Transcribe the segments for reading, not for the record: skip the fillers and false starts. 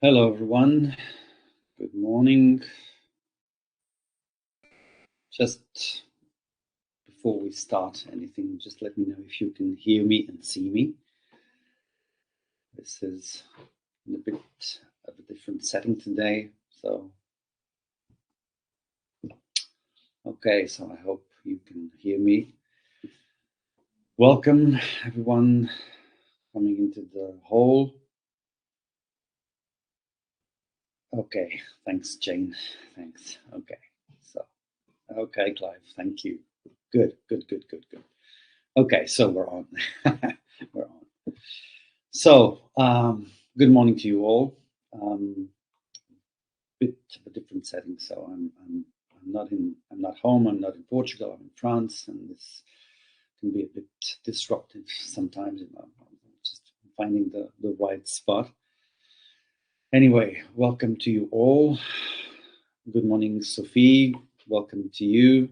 Hello, everyone. Good morning. Just before we start anything, just let me know if you can hear me and see me. This is in a bit of a different setting today. Okay, so I hope you can hear me. Welcome, everyone, coming into the hall. Okay, thanks, Jane. Thanks. Okay, Clive, thank you. Good. Okay, so we're on. We're on. So, good morning to you all. Bit of a different setting. So I'm not home. I'm not in Portugal. I'm in France, and this can be a bit disruptive sometimes. I'm just finding the right spot. Anyway, welcome to you all. Good morning, Sophie. Welcome to you.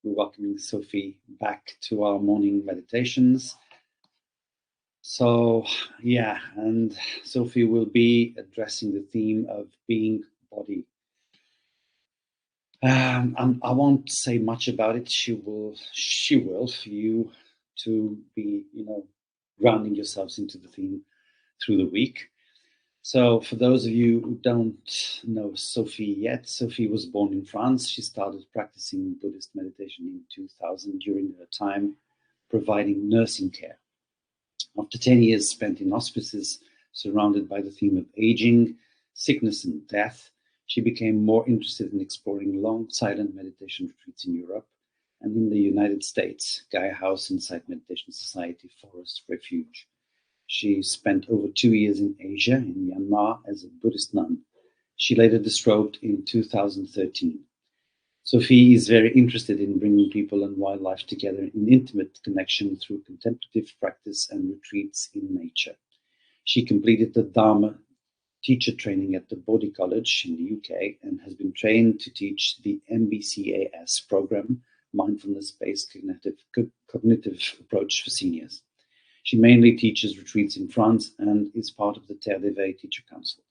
We're welcoming Sophie back to our morning meditations. So, yeah, and Sophie will be addressing the theme of being body. I won't say much about it. She will for you to be, grounding yourselves into the theme through the week. So, for those of you who don't know Sophie yet, Sophie was born in France. She started practicing Buddhist meditation in 2000 during her time providing nursing care. After 10 years spent in hospices surrounded by the theme of aging, sickness, and death, she became more interested in exploring long silent meditation retreats in Europe and in the United States, Gaia House Insight Meditation Society Forest Refuge. She spent over 2 years in Asia, in Myanmar, as a Buddhist nun. She later disrobed in 2013. Sophie is very interested in bringing people and wildlife together in intimate connection through contemplative practice and retreats in nature. She completed the Dharma teacher training at the Bodhi College in the UK and has been trained to teach the MBCAS program, Mindfulness-Based Cognitive Approach for Seniors. She mainly teaches retreats in France and is part of the Terre d'Éveil Teacher Council.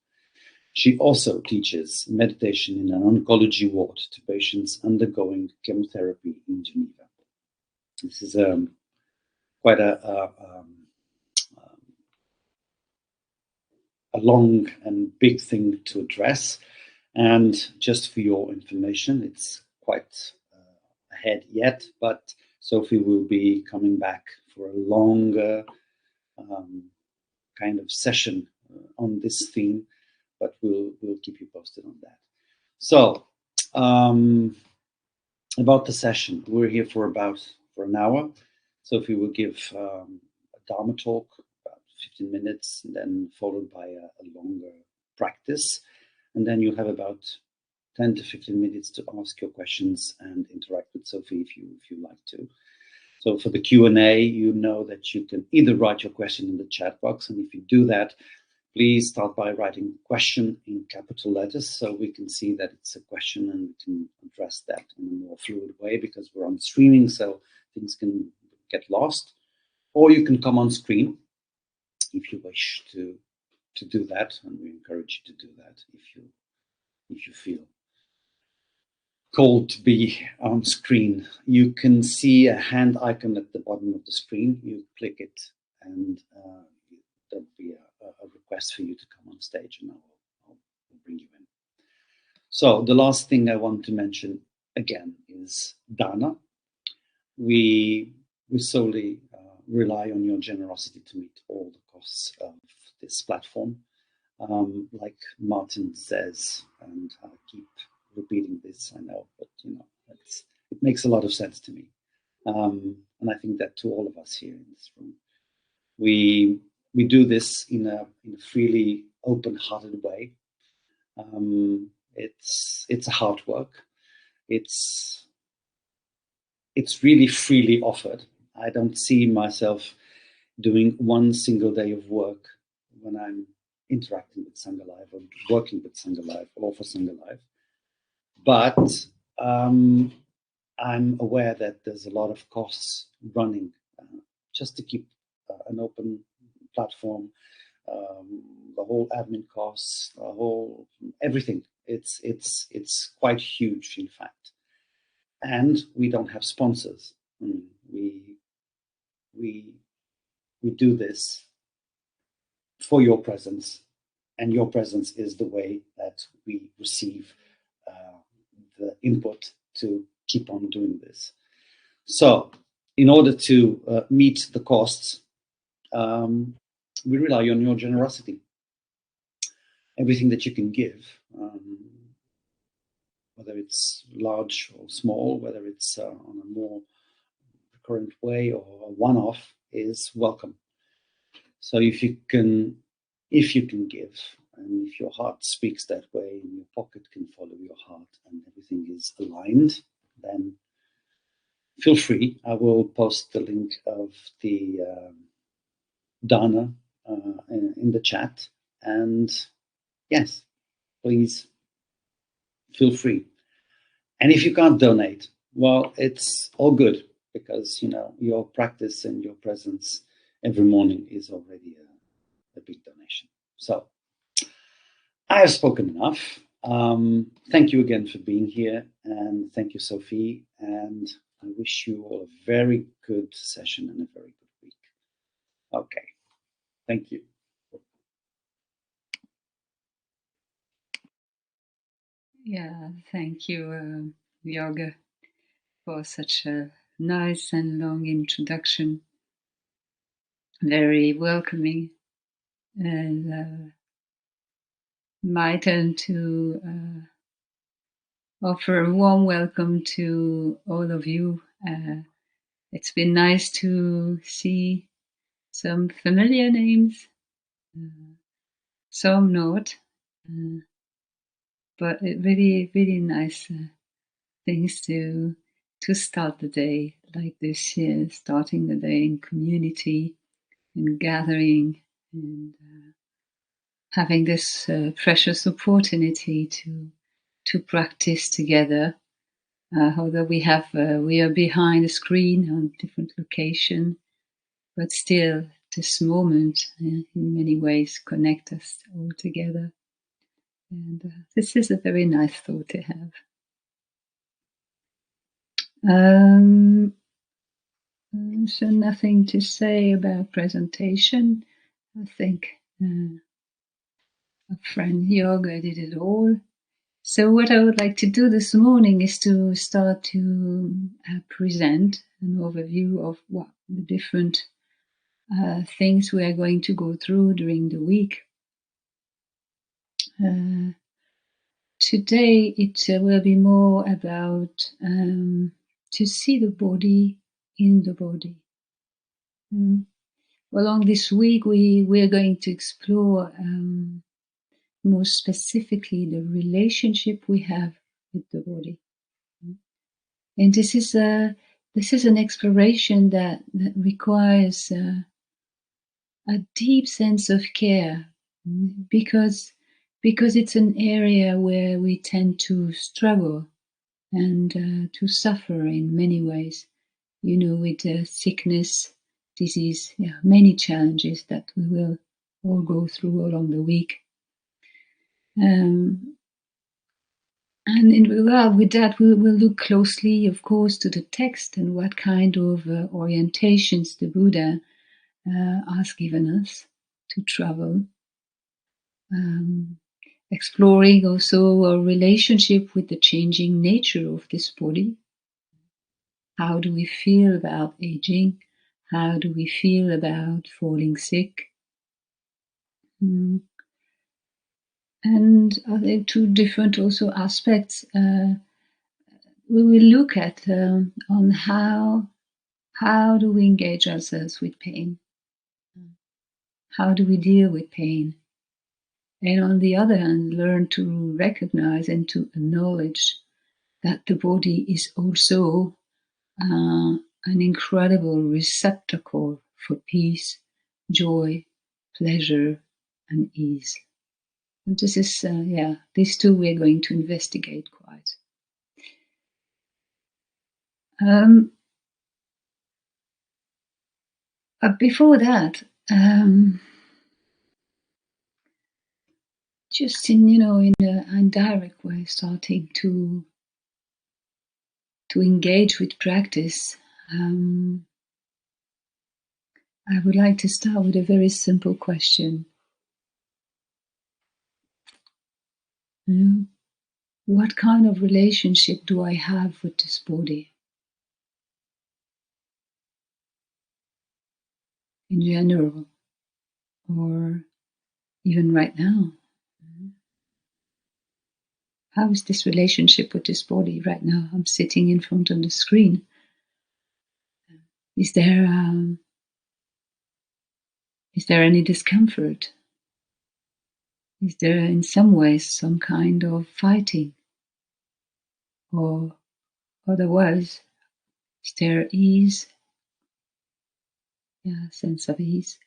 She also teaches meditation in an oncology ward to patients undergoing chemotherapy in Geneva. This is quite a long and big thing to address. And just for your information, it's quite ahead yet, but Sophie will be coming back for a longer kind of session on this theme, but we'll keep you posted on that. So, about the session, we're here for an hour. Sophie will give a Dharma talk, about 15 minutes, and then followed by a longer practice. And then you'll have about 10 to 15 minutes to ask your questions and interact with Sophie if you like to. So for the Q&A, you know that you can either write your question in the chat box, and if you do that, please start by writing question in capital letters so we can see that it's a question and we can address that in a more fluid way because we're on streaming, so things can get lost. Or you can come on screen if you wish to do that, and we encourage you to do that if you feel called to be on screen. You can see a hand icon at the bottom of the screen. You click it and there'll be a request for you to come on stage, and I'll bring you in. So the last thing I want to mention again is dana. We solely rely on your generosity to meet all the costs of this platform. Like Martin says, and I keep repeating this, I know, but it makes a lot of sense to me. And I think that to all of us here in this room. We do this in a freely open-hearted way. It's a hard work. It's really freely offered. I don't see myself doing one single day of work when I'm interacting with Sangha Life or working with Sangha Life or for Sangha Life. But I'm aware that there's a lot of costs running just to keep an open platform, the whole admin costs, the whole everything. It's quite huge, in fact. And we don't have sponsors. We we we do this for your presence, and your presence is the way that we receive the input to keep on doing this. So, in order to meet the costs, we rely on your generosity. Everything that you can give, whether it's large or small, whether it's on a more recurrent way or a one-off, is welcome. So if you can give, and if your heart speaks that way, and your pocket can follow your heart, and everything is aligned, then feel free. I will post the link of the Dana in the chat, and yes, please feel free. And if you can't donate, well, it's all good, because your practice and your presence every morning is already a big donation. So I have spoken enough. Thank you again for being here, and thank you, Sophie. And I wish you all a very good session and a very good week. Okay, thank you. Yeah, thank you, Jorge, for such a nice and long introduction. Very welcoming, and my turn to offer a warm welcome to all of you. It's been nice to see some familiar names, some not, but really, really nice things to start the day like this here, starting the day in community, in gathering, and having this precious opportunity to practice together. Although we are behind a screen on different location, but still this moment in many ways connect us all together. And this is a very nice thought to have. So nothing to say about presentation. I think our friend Yoga did it all. So what I would like to do this morning is to start to present an overview of what the different things we are going to go through during the week. Today it will be more about to see the body in the body. Along this week we're going to explore more specifically the relationship we have with the body. And this is an exploration that requires a deep sense of care, because it's an area where we tend to struggle and to suffer in many ways, with sickness, disease, many challenges that we will all go through along the week. And in regard with that, we will look closely, of course, to the text and what kind of orientations the Buddha has given us to travel. Exploring also our relationship with the changing nature of this body. How do we feel about aging? How do we feel about falling sick? And I think two different also aspects we will look at on how do we engage ourselves with pain? How do we deal with pain? And on the other hand, learn to recognize and to acknowledge that the body is also an incredible receptacle for peace, joy, pleasure, and ease. And this is, these two we're going to investigate quite. But before that, just in, in an indirect way, starting to engage with practice. I would like to start with a very simple question. What kind of relationship do I have with this body? In general, or even right now. How is this relationship with this body right now? I'm sitting in front of the screen. Is there any discomfort? Is there in some ways some kind of fighting? Or otherwise, is there ease? Yeah, sense of ease.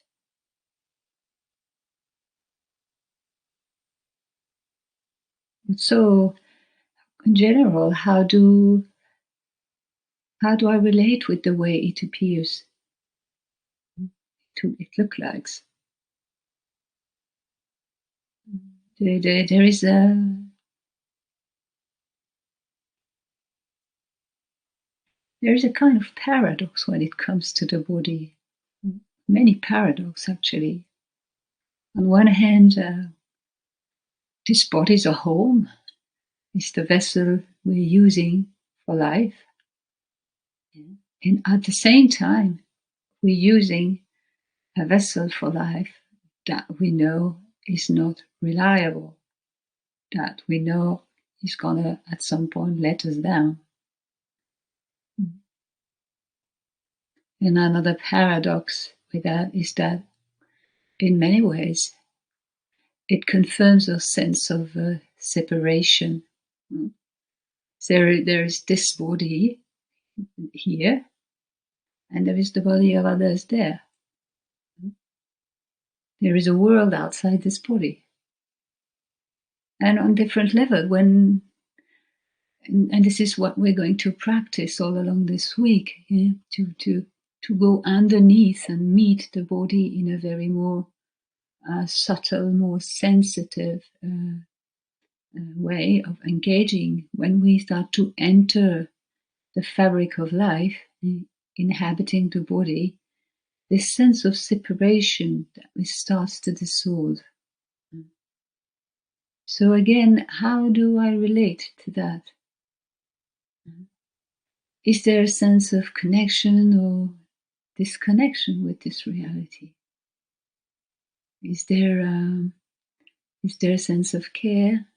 So, in general, how do I relate with the way it appears? It looks like. There is a kind of paradox when it comes to the body. Many paradoxes, actually. On one hand, this body is a home. It's the vessel we're using for life. And at the same time, we're using a vessel for life that we know is not reliable, that we know is gonna at some point let us down. And another paradox with that is that in many ways it confirms a sense of separation. There is this body here, and there is the body of others there. There is a world outside this body. And on different levels, and this is what we're going to practice all along this week, to go underneath and meet the body in a very more subtle, more sensitive way of engaging. When we start to enter the fabric of life, inhabiting the body, this sense of separation that starts to dissolve. So again, how do I relate to that? Is there a sense of connection or disconnection with this reality? Is there a sense of care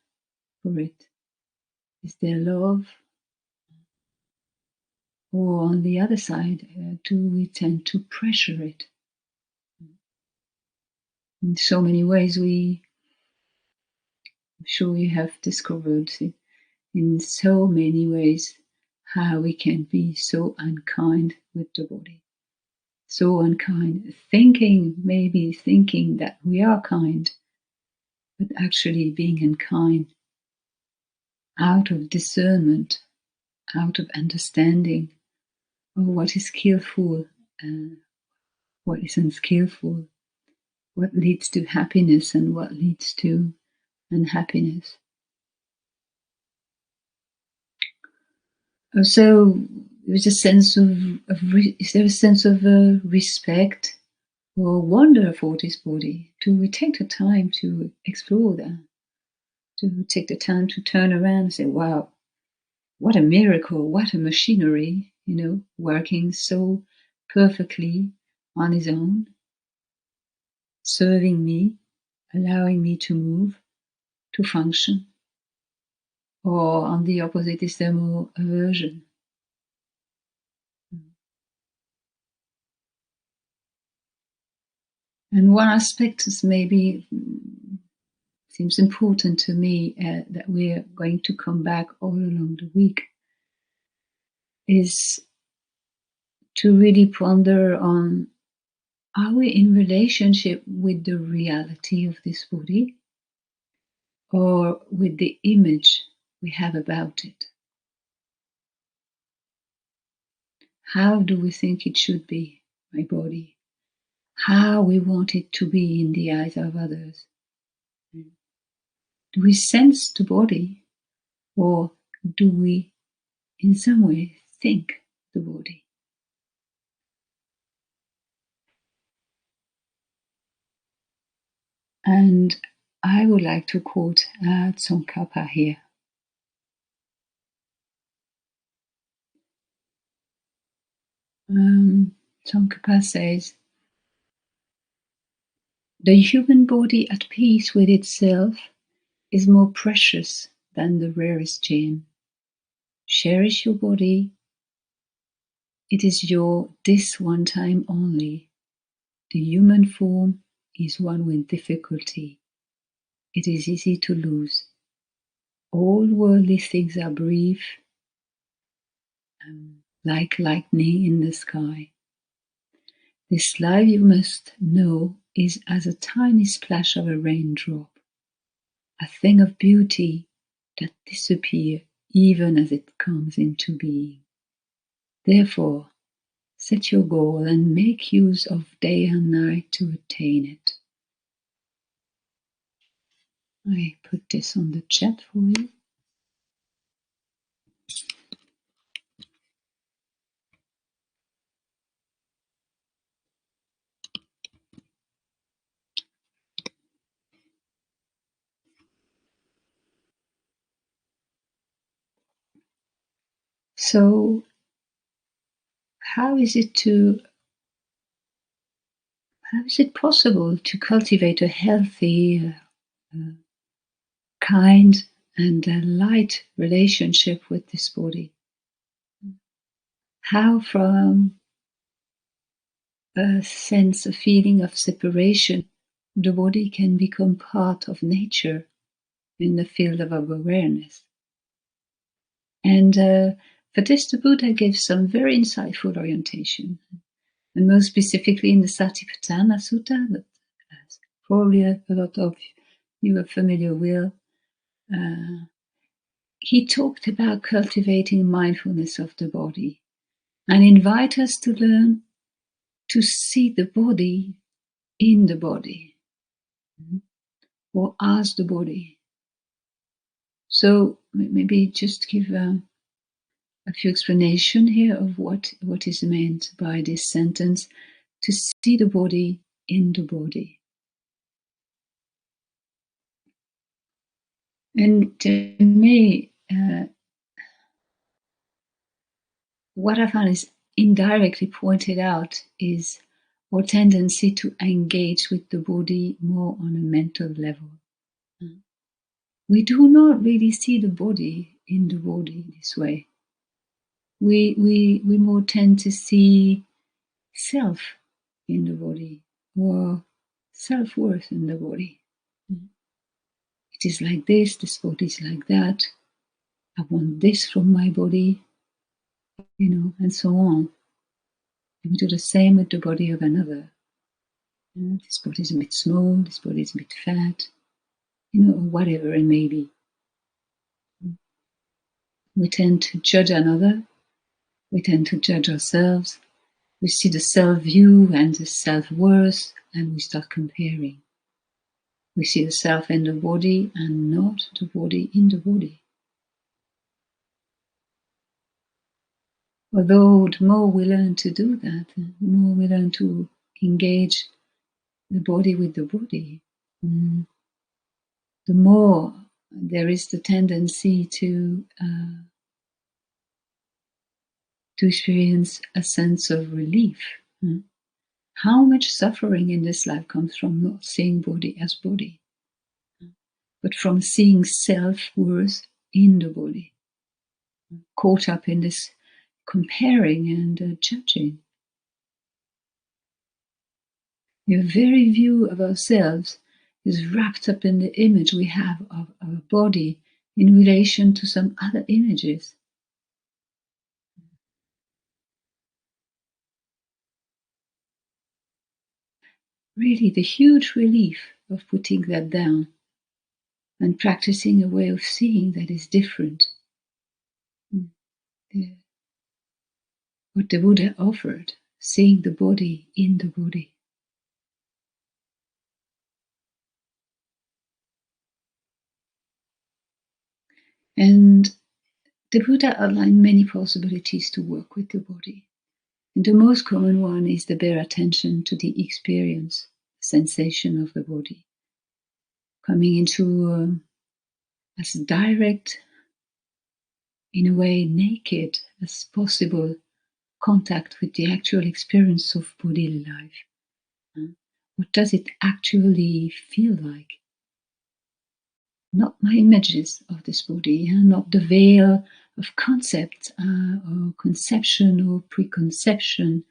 for it? Is there love? Or on the other side, do we tend to pressure it? In so many ways, I'm sure you have discovered in so many ways how we can be so unkind with the body. So unkind, maybe thinking that we are kind, but actually being unkind out of discernment, out of understanding of what is skillful and what is unskillful, what leads to happiness and what leads to unhappiness. So there's a sense is there a sense of respect or wonder for this body? Do we take the time to explore that? To take the time to turn around and say, wow, what a miracle, what a machinery, working so perfectly on its own, serving me, allowing me to move, to function. Or on the opposite, is there more aversion? And one aspect is maybe seems important to me that we're going to come back all along the week is to really ponder on, are we in relationship with the reality of this body or with the image we have about it? How do we think it should be, my body? How we want it to be in the eyes of others? Do we sense the body, or do we in some way think the body? And I would like to quote Tsongkhapa here. Tsongkhapa says, the human body at peace with itself is more precious than the rarest gem. Cherish your body. It is your this one time only. The human form is one with difficulty. It is easy to lose. All worldly things are brief, like lightning in the sky. This life, you must know, is as a tiny splash of a raindrop, a thing of beauty that disappears even as it comes into being. Therefore, set your goal and make use of day and night to attain it. I put this on the chat for you. So, how is it possible to cultivate a healthy, kind, and light relationship with this body? How from a sense, a feeling of separation, the body can become part of nature in the field of our awareness. And for this, the Buddha gives some very insightful orientation. And most specifically in the Satipatthana Sutta, that probably a lot of you are familiar with, he talked about cultivating mindfulness of the body and invite us to learn to see the body in the body, or as the body. So maybe just give a few explanations here of what is meant by this sentence, to see the body in the body. And to me, what I found is indirectly pointed out is our tendency to engage with the body more on a mental level. We do not really see the body in the body this way. We more tend to see self in the body, or self-worth in the body. It is like this body is like that. I want this from my body, and so on. And we do the same with the body of another. This body is a bit small, this body is a bit fat, or whatever it may be. We tend to judge another, we tend to judge ourselves, we see the self-view and the self-worth, and we start comparing. We see the self in the body and not the body in the body. Although the more we learn to do that, the more we learn to engage the body with the body, the more there is the tendency to experience a sense of relief. How much suffering in this life comes from not seeing body as body, but from seeing self-worth in the body, caught up in this comparing and judging. Your very view of ourselves is wrapped up in the image we have of our body in relation to some other images. Really, the huge relief of putting that down and practicing a way of seeing that is different. What the Buddha offered, seeing the body in the body. And the Buddha outlined many possibilities to work with the body. And the most common one is the bare attention to the experience, sensation of the body, coming into as direct, in a way naked as possible contact with the actual experience of bodily life. What does it actually feel like? Not my images of this body, not the veil of concept or conception or preconception.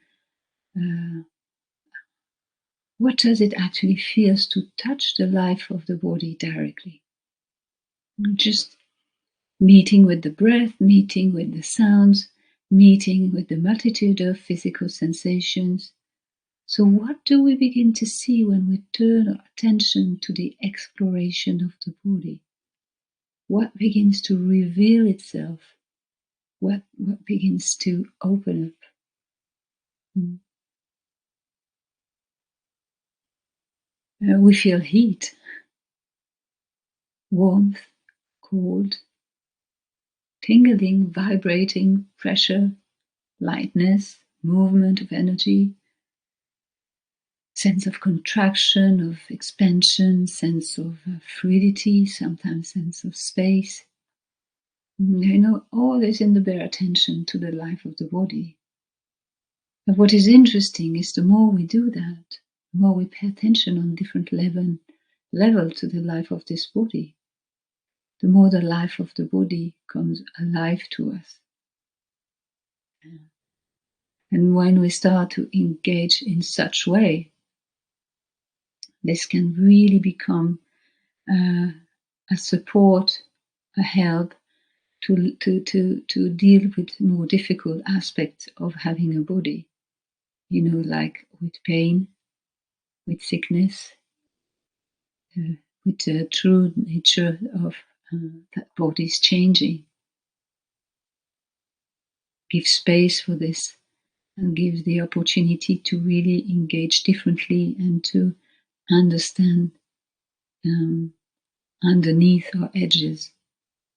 What does it actually feel to touch the life of the body directly? Just meeting with the breath, meeting with the sounds, meeting with the multitude of physical sensations. So what do we begin to see when we turn our attention to the exploration of the body? What begins to reveal itself? What begins to open up? We feel heat, warmth, cold, tingling, vibrating, pressure, lightness, movement of energy, sense of contraction, of expansion, sense of fluidity, sometimes sense of space. All is in the bare attention to the life of the body. But what is interesting is the more we do that, the more we pay attention on different level to the life of this body, the more the life of the body comes alive to us. And when we start to engage in such way, this can really become a support, a help to deal with more difficult aspects of having a body, like with pain, with sickness, with the true nature of that body is changing. Give space for this and give the opportunity to really engage differently and to understand underneath our edges,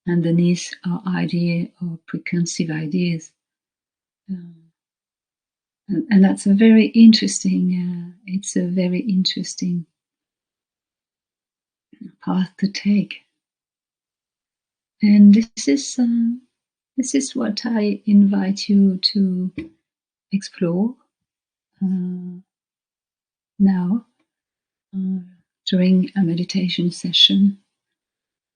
underneath our idea or preconceived ideas. And that's a very interesting, it's a very interesting path to take. And this is what I invite you to explore now during a meditation session.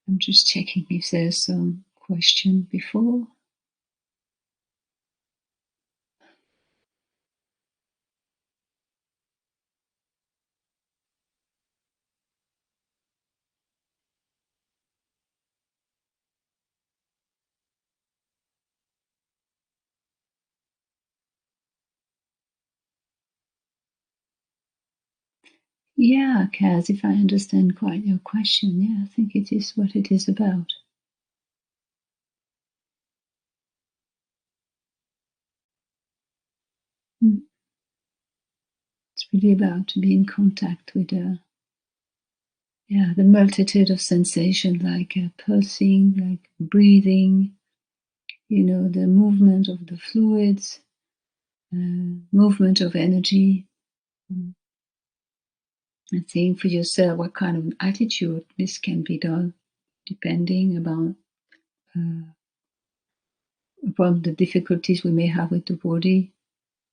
I'm just checking if there's some question before. Yeah, Kaz, if I understand quite your question, yeah, I think it is what it is about. It's really about to be in contact with the multitude of sensations, like pulsing, like breathing, the movement of the fluids, movement of energy. And seeing for yourself what kind of attitude this can be done, depending upon the difficulties we may have with the body.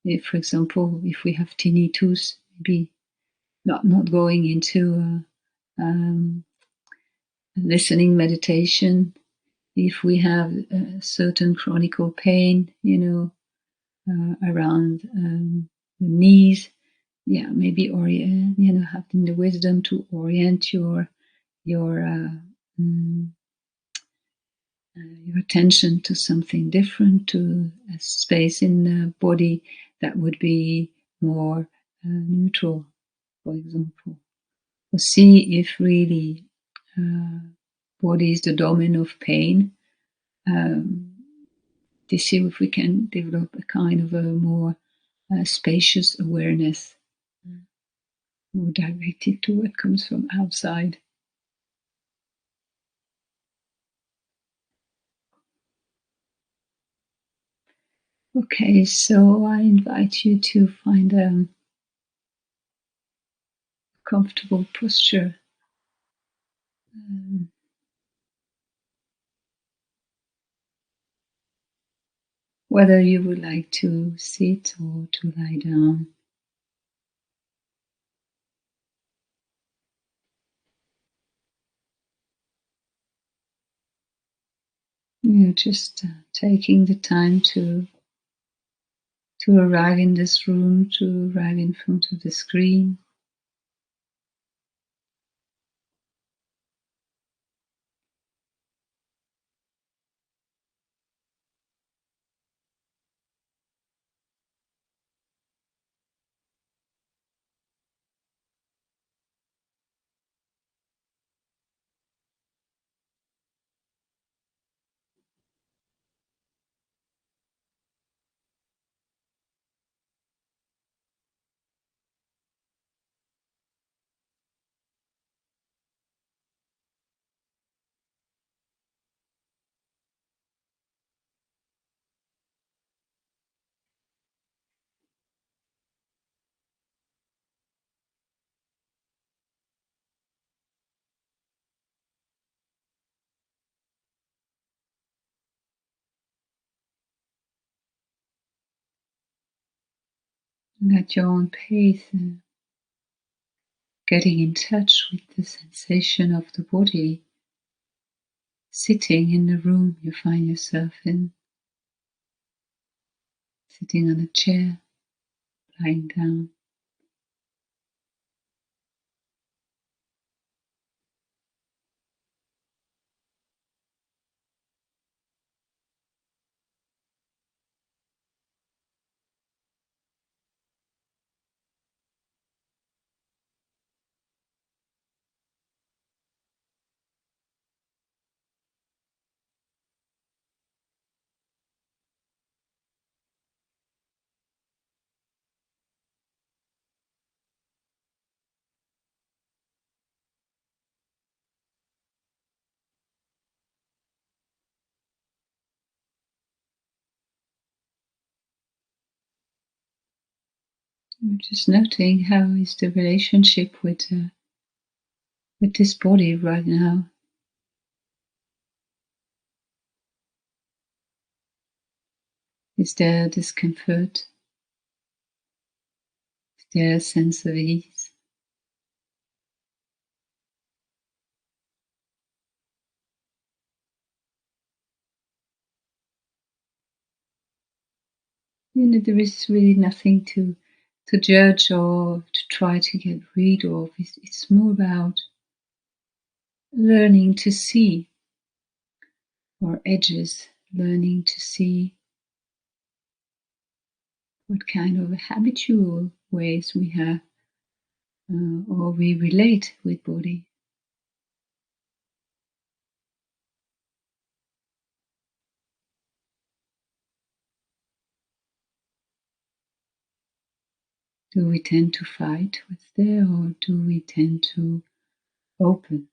If, for example, if we have tinnitus, maybe not going into listening meditation. If we have certain chronic pain, around the knees, maybe having the wisdom to orient your attention to something different, to a space in the body that would be more neutral, for example. Or see if really body is the domain of pain. To see if we can develop a kind of a more spacious awareness, more directed to what comes from outside. Okay, so I invite you to find a comfortable posture. Whether you would like to sit or to lie down. You're just taking the time to arrive in this room, to arrive in front of the screen. And at your own pace, getting in touch with the sensation of the body, sitting in the room you find yourself in, sitting on a chair, lying down. You're just noting how is the relationship with this body right now. Is there discomfort? Is there a sense of ease? There is really nothing to judge or to try to get rid of. It's more about learning to see our edges, learning to see what kind of habitual ways we have or we relate with body. Do we tend to fight what's there, or do we tend to open?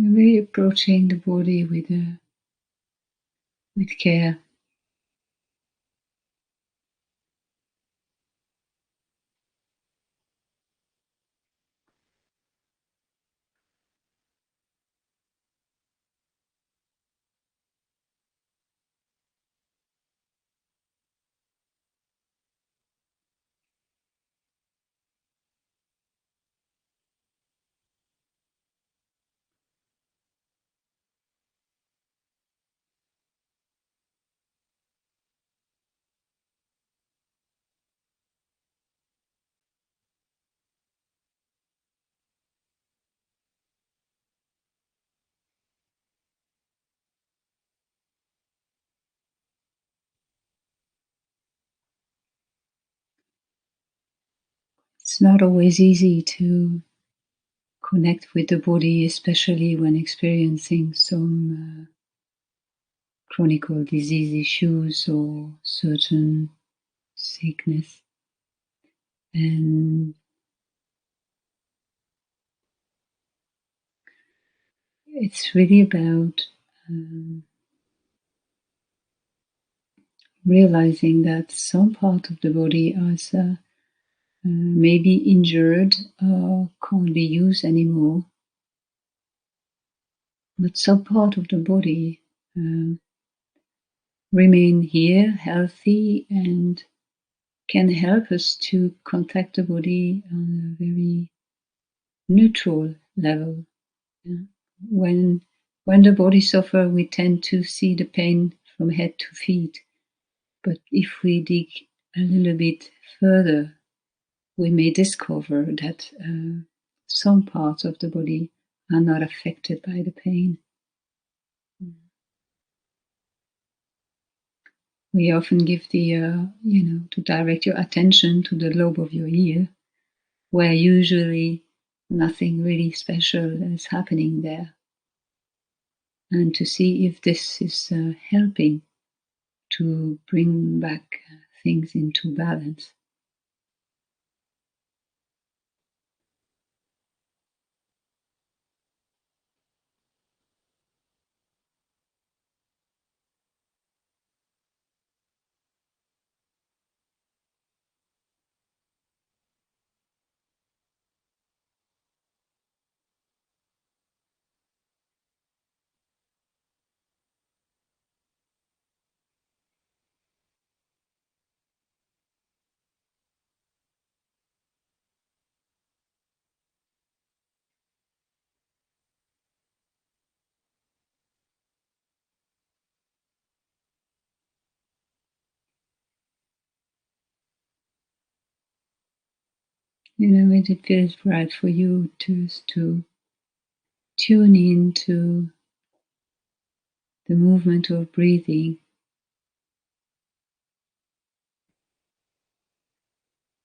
We're approaching the body with care. It's not always easy to connect with the body, especially when experiencing some chronic disease issues or certain sickness. And it's really about realizing that some part of the body is maybe injured or can't be used anymore, but some part of the body remain here healthy and can help us to contact the body on a very neutral level. Yeah. When the body suffers, we tend to see the pain from head to feet. But if we dig a little bit further, we may discover that some parts of the body are not affected by the pain. We often give to direct your attention to the lobe of your ear, where usually nothing really special is happening there, and to see if this is helping to bring back things into balance. When it feels right for you, just to tune in to the movement of breathing.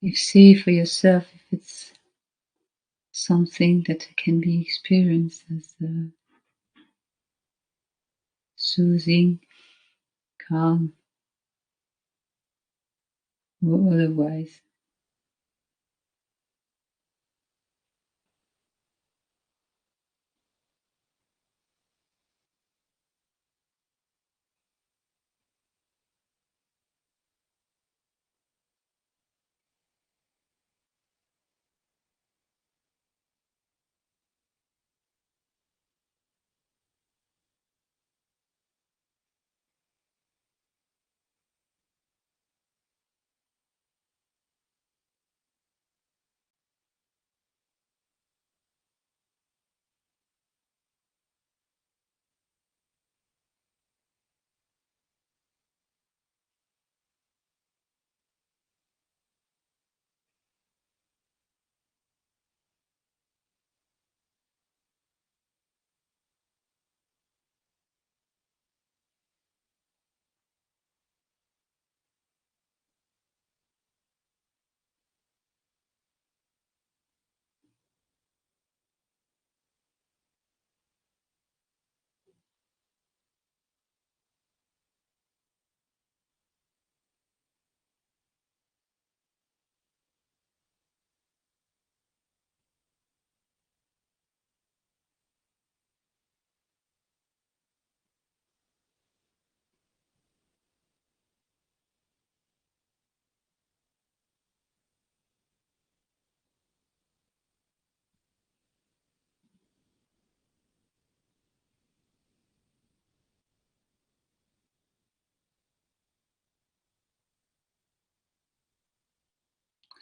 If see for yourself if it's something that can be experienced as soothing, calm, or otherwise.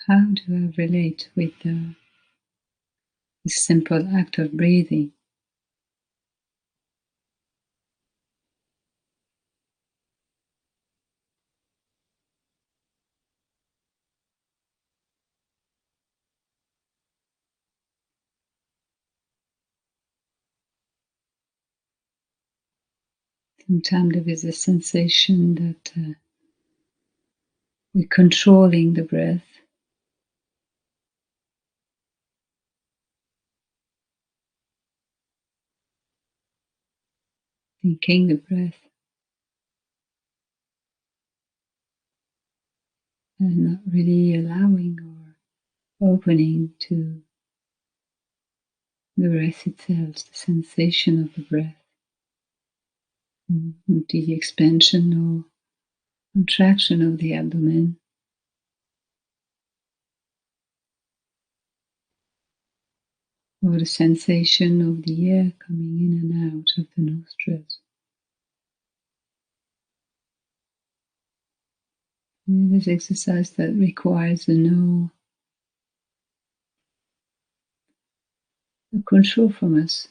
How do I relate with the simple act of breathing? Sometimes there is a sensation that we're controlling the breath. thinking the breath, and not really allowing or opening to the breath itself, the sensation of the breath, the expansion or contraction of the abdomen, or the sensation of the air coming in and out of the nostrils. This exercise that requires no control from us.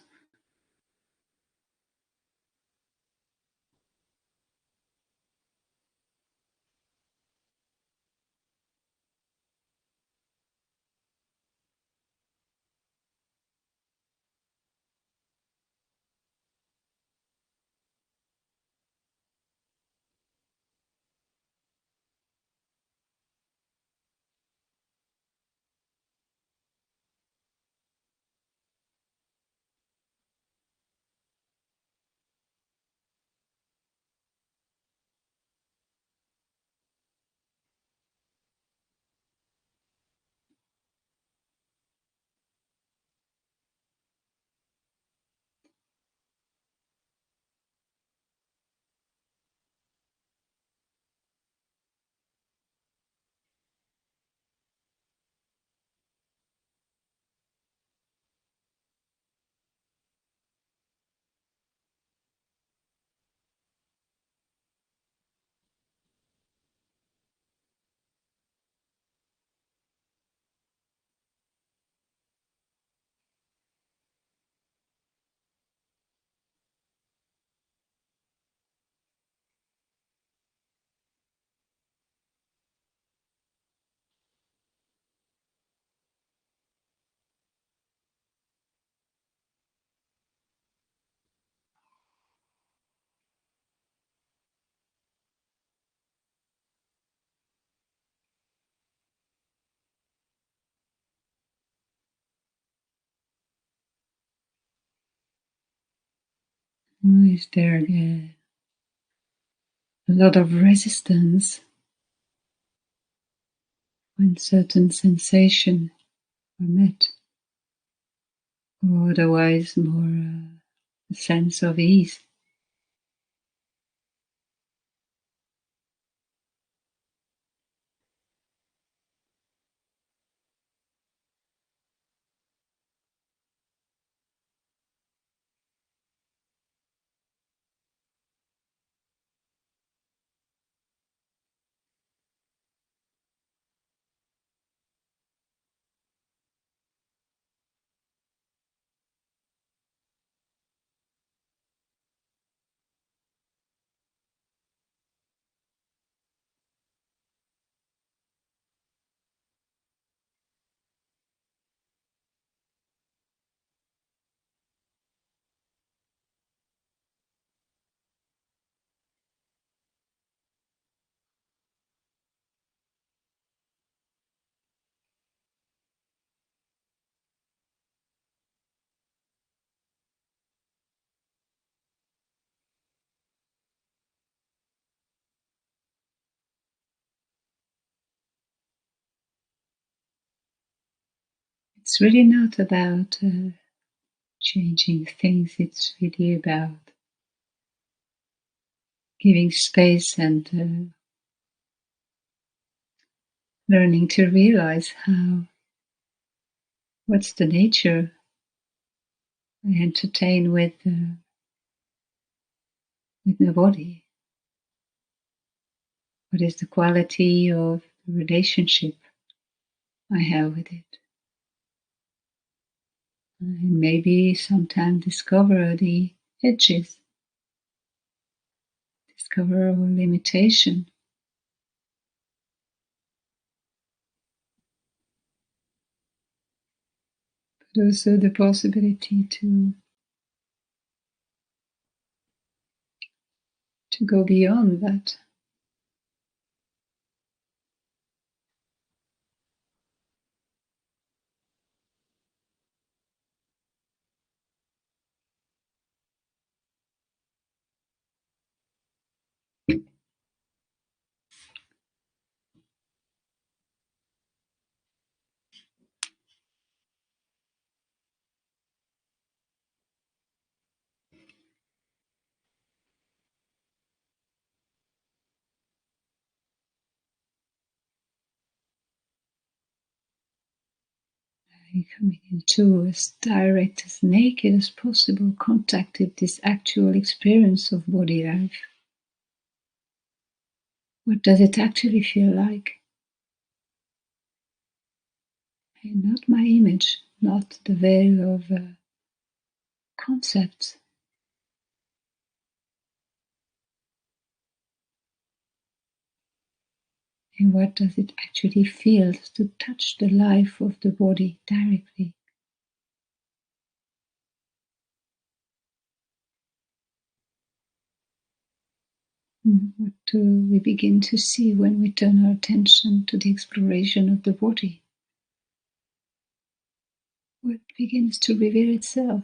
Is there a lot of resistance when certain sensations are met, or otherwise more a sense of ease? It's really not about changing things, it's really about giving space and learning to realize what's the nature I entertain with the body. What is the quality of the relationship I have with it? And maybe sometimes discover the edges, discover our limitation, but also the possibility to go beyond that. Coming into as direct, as naked as possible contact with this actual experience of body life. What does it actually feel like? And not my image, not the veil of concepts. And what does it actually feel to touch the life of the body directly? What do we begin to see when we turn our attention to the exploration of the body? What begins to reveal itself?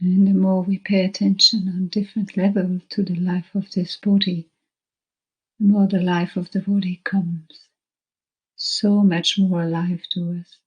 And the more we pay attention on different levels to the life of this body, the more the life of the body comes so much more alive to us.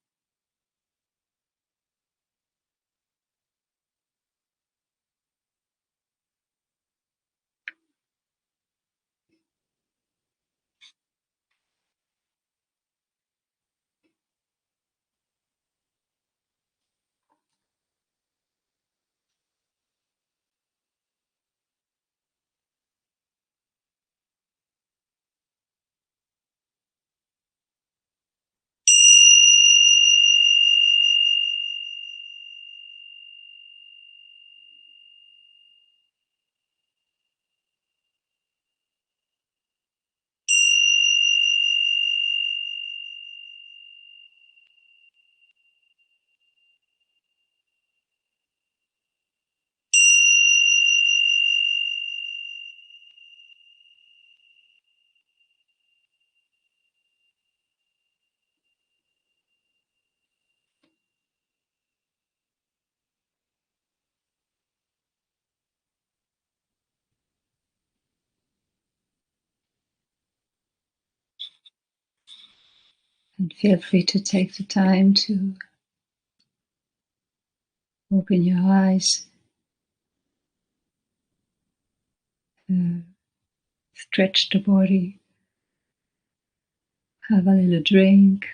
And feel free to take the time to open your eyes, stretch the body, have a little drink.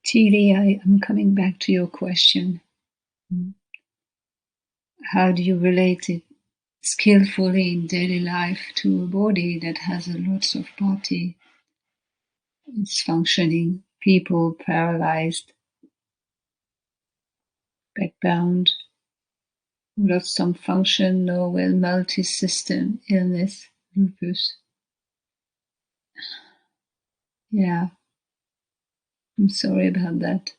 Chidi, I am coming back to your question. How do you relate it skillfully in daily life to a body that has a lots of body? It's functioning, people paralyzed, backbound, lost some function, or well multi-system illness, lupus. Yeah, I'm sorry about that.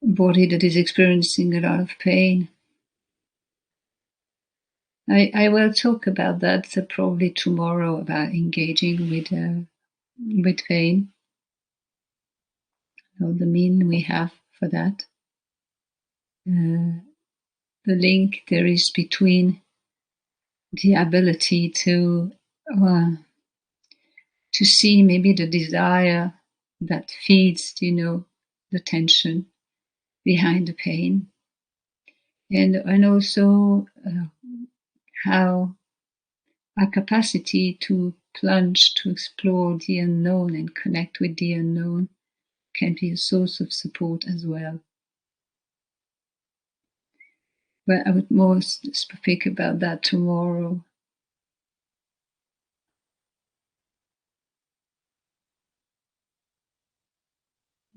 A body that is experiencing a lot of pain. I will talk about that probably tomorrow, about engaging with pain, or the mean we have for that. The link there is between the ability to see maybe the desire that feeds, the tension behind the pain, and also how our capacity to plunge, to explore the unknown and connect with the unknown can be a source of support as well. But I would more speak about that tomorrow.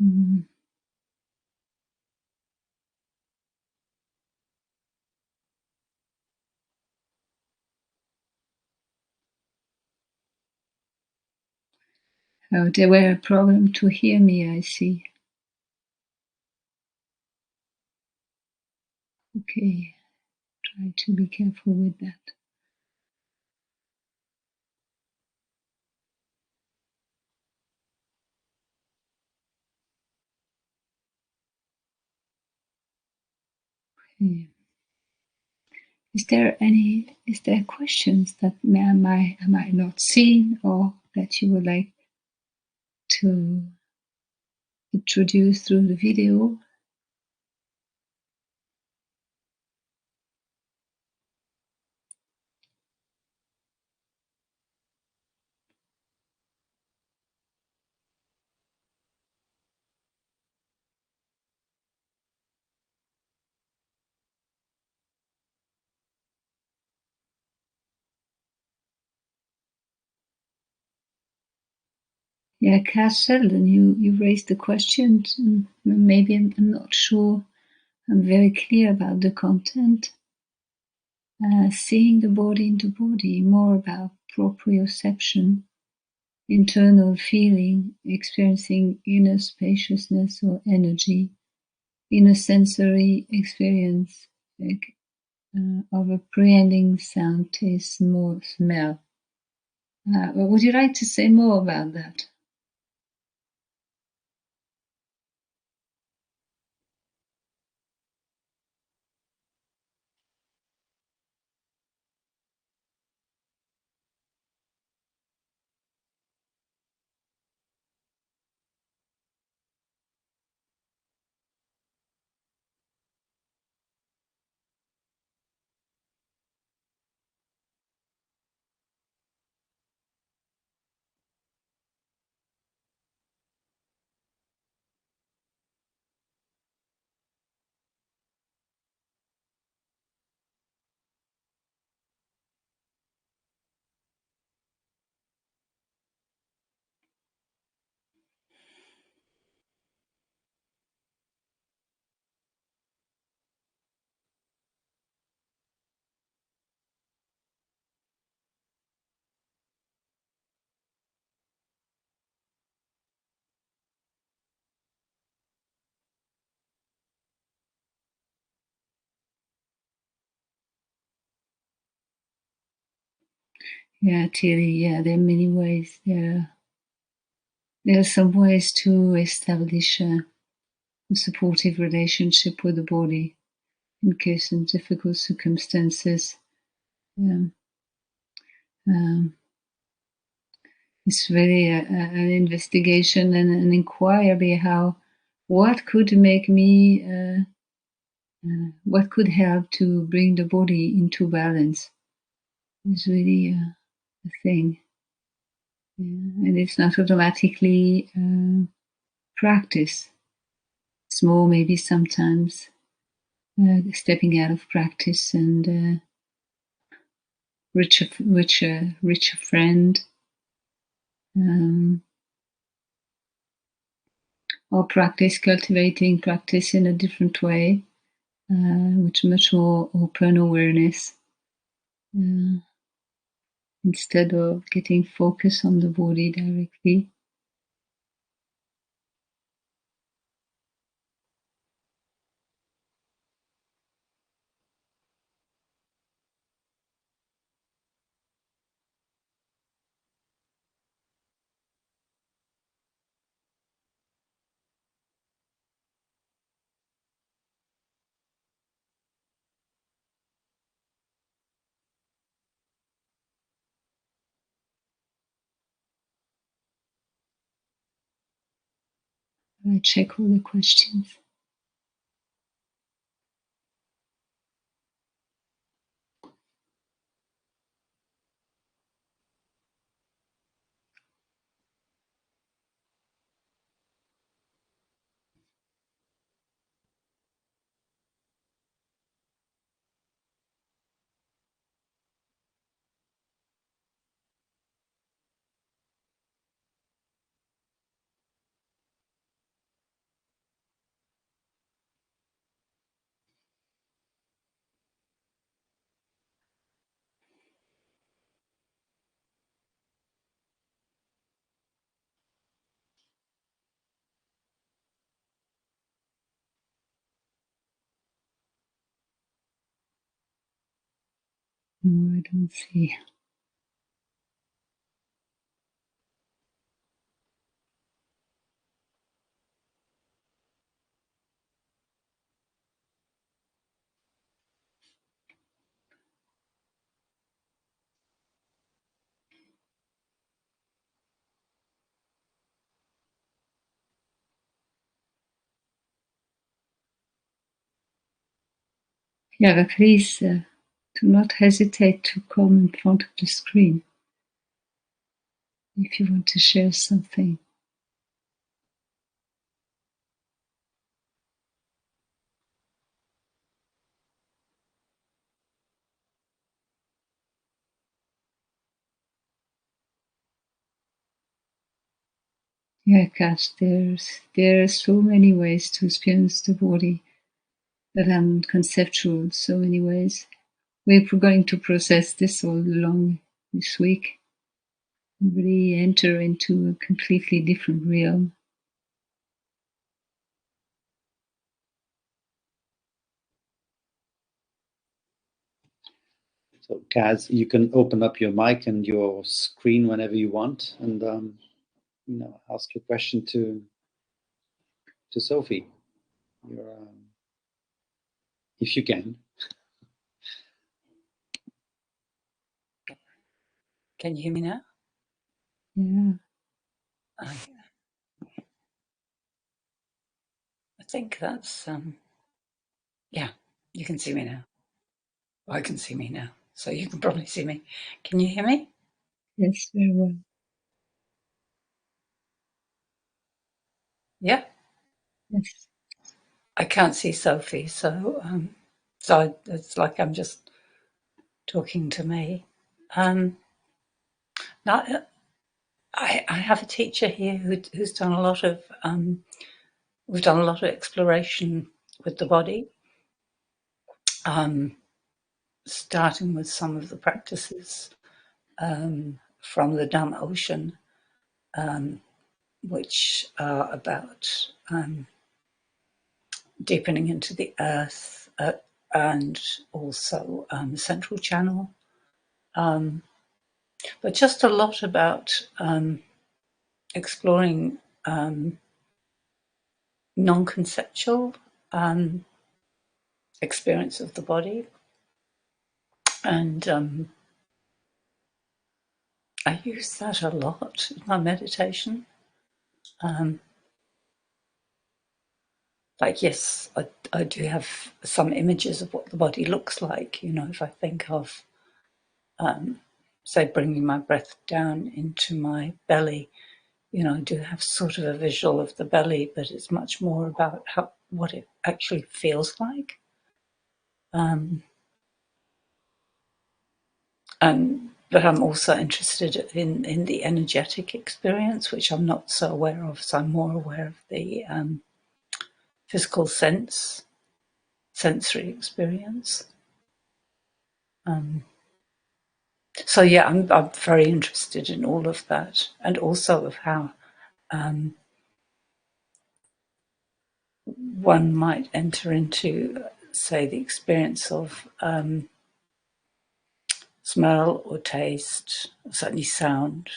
Mm. Oh, there were a problem to hear me, I see. Okay, try to be careful with that. Okay. Is there questions that I might not seen or that you would like to introduce through the video? Yeah, Cass Sheldon, you raised the question. Maybe I'm not sure I'm very clear about the content. Seeing the body in the body, more about proprioception, internal feeling, experiencing inner spaciousness or energy, inner sensory experience of a pre-ending sound, taste, smell. Would you like to say more about that? Yeah, Tilly, yeah, there are many ways. There are some ways to establish a supportive relationship with the body in case of difficult circumstances. Um, um, it's really an investigation and an inquiry how what could make me what could help to bring the body into balance is really a thing. Yeah. And it's not automatically practice. It's more maybe sometimes stepping out of practice and richer friend, um, or cultivating practice in a different way, with much more open awareness, uh, instead of getting focused on the body directly. I check all the questions. No, I don't see. Yeah, but please do not hesitate to come in front of the screen if you want to share something. Yeah, Cash, there are so many ways to experience the body that are conceptual, so many ways. We're going to process this all along this week and really enter into a completely different realm. So, Kaz, you can open up your mic and your screen whenever you want, and ask your question to Sophie. If you can. Can you hear me now? Yeah. I think that's yeah, you can see me now. I can see me now, so you can probably see me. Can you hear me? Yes, very well. Yeah. Yes. I can't see Sophie, so it's like I'm just talking to me. Now, I have a teacher here who's done a lot of we've done a lot of exploration with the body, starting with some of the practices from the Dumb Ocean, which are about deepening into the earth and also the central channel. But just a lot about exploring non-conceptual experience of the body. And I use that a lot in my meditation. Like, yes, I do have some images of what the body looks like. You know, if I think of, say, bringing my breath down into my belly, you know, I do have sort of a visual of the belly, but it's much more about what it actually feels like. But I'm also interested in the energetic experience, which I'm not so aware of. So I'm more aware of the physical sensory experience. So yeah, I'm very interested in all of that, and also of how one might enter into, say, the experience of smell or taste, or certainly sound,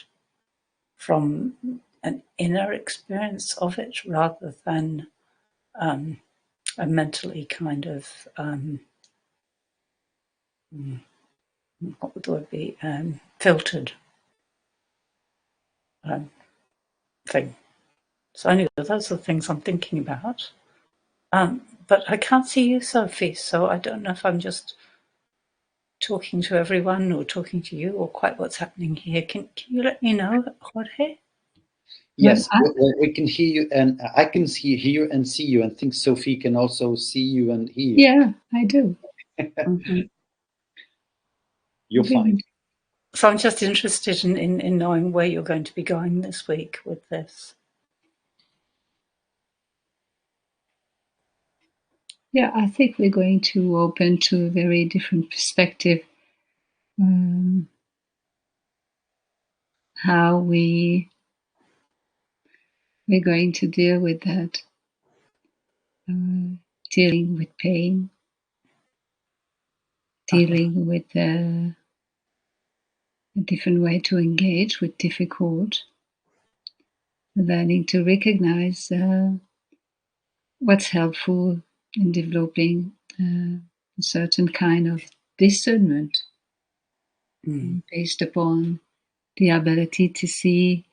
from an inner experience of it rather than a mentally kind of what would the word be, filtered thing. So anyway, those are the things I'm thinking about. But I can't see you, Sophie, so I don't know if I'm just talking to everyone or talking to you or quite what's happening here. Can you let me know, Jorge? Yes, we can hear you, and I can hear and see you, and think Sophie can also see you and hear you. Yeah, I do. Mm-hmm. You're fine. So I'm just interested in knowing where you're going to be going this week with this. Yeah, I think we're going to open to a very different perspective. How we're going to deal with that, dealing with pain, dealing with a different way to engage with difficult, learning to recognize what's helpful in developing a certain kind of discernment based upon the ability to see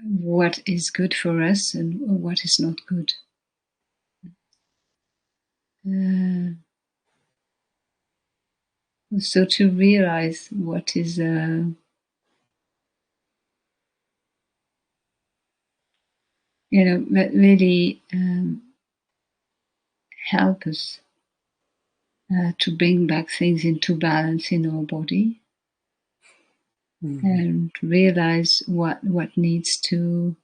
what is good for us and what is not good. So to realize what is that really help us to bring back things into balance in our body, and realize what needs to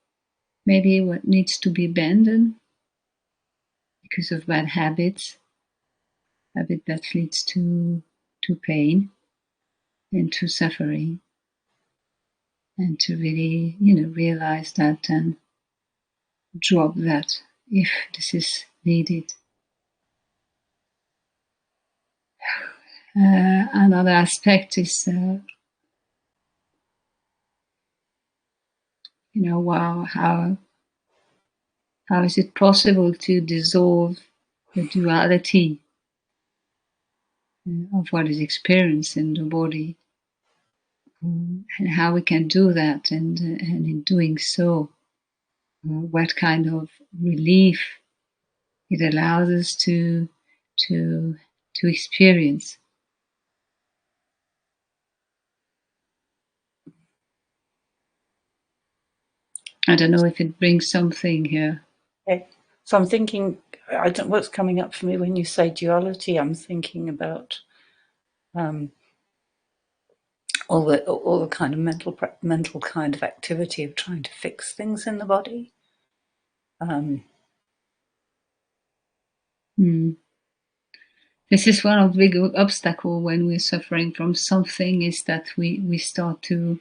be abandoned because of bad habit that leads to pain and to suffering, and to really realize that and drop that if this is needed. Another aspect is wow, how is it possible to dissolve the duality of what is experienced in the body, and how we can do that, and in doing so, what kind of relief it allows us to experience. I don't know if it brings something here. Okay. So I'm thinking, I don't what's coming up for me when you say duality. I'm thinking about all the kind of mental kind of activity of trying to fix things in the body. This is one of the big obstacles when we're suffering from something, is that we start to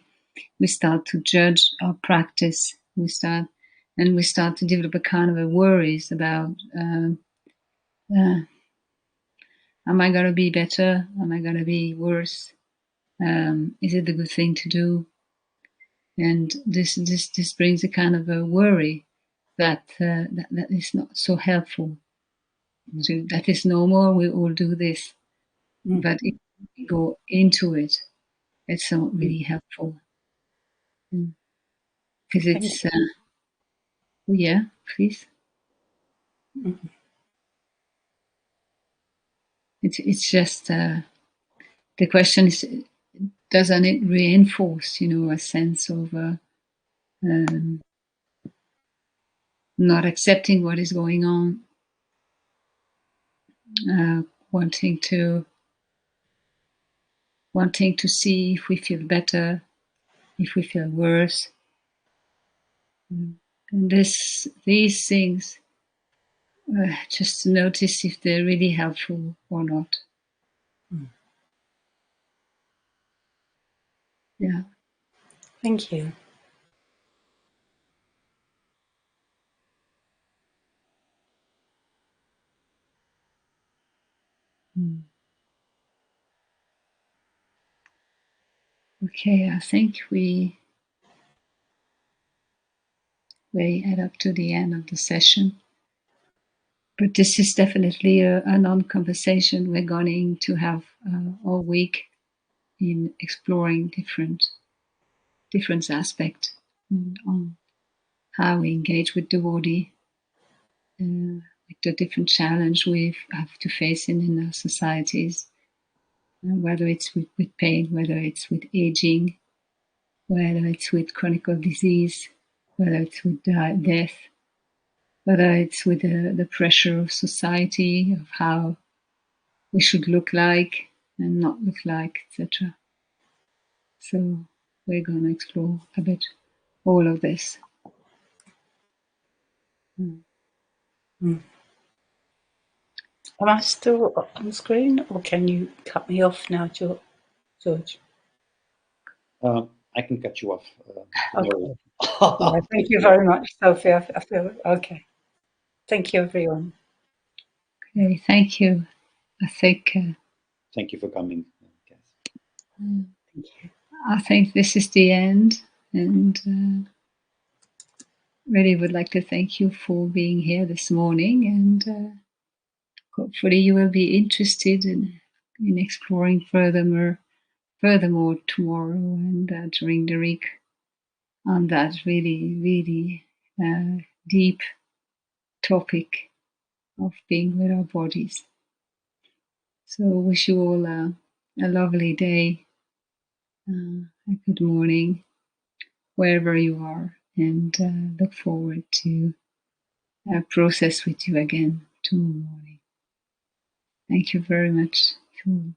judge our practice. We start to develop a kind of a worries about am I going to be better? Am I going to be worse? Is it the good thing to do? And this brings a kind of a worry that is not so helpful. So that is normal. We all do this, but if we go into it, it's not really helpful. Because it's yeah, please. It's just the question is, doesn't it reinforce a sense of not accepting what is going on, wanting to see if we feel better, if we feel worse, and these things, just to notice if they're really helpful or not. Yeah. Thank you. Okay, I think we add up to the end of the session. But this is definitely a non-conversation we're going to have all week in exploring different aspects on how we engage with the body, with the different challenge we have to face in our societies, whether it's with pain, whether it's with aging, whether it's with chronic disease, whether it's with death, whether it's with the pressure of society, of how we should look like and not look like, etc. So we're going to explore a bit all of this. Am I still on screen, or can you cut me off now, George? I can cut you off. Okay. Yeah, thank you very much, Sophie. I feel okay. Thank you, everyone. Okay, thank you. I think. Thank you for coming, Kathy. Thank you. I think this is the end, and really would like to thank you for being here this morning, and hopefully you will be interested in exploring furthermore tomorrow and during the week on that really deep topic of being with our bodies. So wish you all a lovely day, a good morning, wherever you are, and look forward to process with you again tomorrow morning. Thank you very much. Cool.